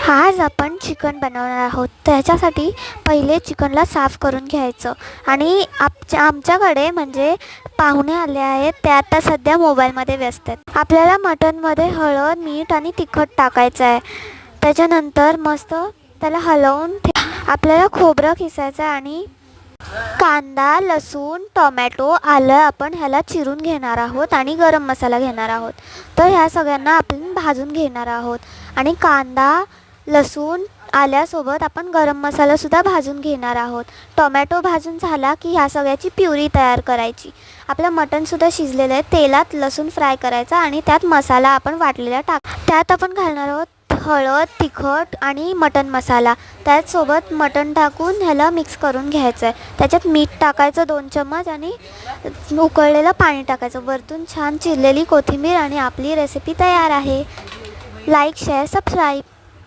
आज आपण चिकन बनवणार आहोत. त्याच्यासाठी पहिले चिकनला साफ करून घ्यायचं आणि आमच्याकडे म्हणजे पाहुणे आले आहेत, ते आता सध्या मोबाईलमध्ये व्यस्त आहेत. आपल्याला मटनमध्ये हळद, मीठ आणि तिखट टाकायचं आहे. त्याच्यानंतर मस्त त्याला हलवून आपल्याला खोबरं किसायचं आणि कांदा, लसूण, टोमॅटो, आलं आपण ह्याला चिरून घेणार आहोत आणि गरम मसाला घेणार आहोत. तर ह्या सगळ्यांना आपण भाजून घेणार आहोत आणि कांदा, लसूण, आल्यासोबत आपण गरम मसालासुद्धा भाजून घेणार आहोत. टोमॅटो भाजून झाला की ह्या सगळ्याची प्युरी तयार करायची. आपलं मटणसुद्धा शिजलेलं आहे. तेलात लसूण फ्राय करायचा आणि त्यात मसाला आपण वाटलेला त्यात आपण घालणार आहोत हळद, तिखट आणि मटण मसाला. त्याचसोबत मटण टाकून ह्याला मिक्स करून घ्यायचं आहे. त्याच्यात मीठ टाकायचं 2 चम्मच आणि उकळलेलं पाणी टाकायचं. वरतून छान चिरलेली कोथिंबीर आणि आपली रेसिपी तयार आहे. Like, share, subscribe.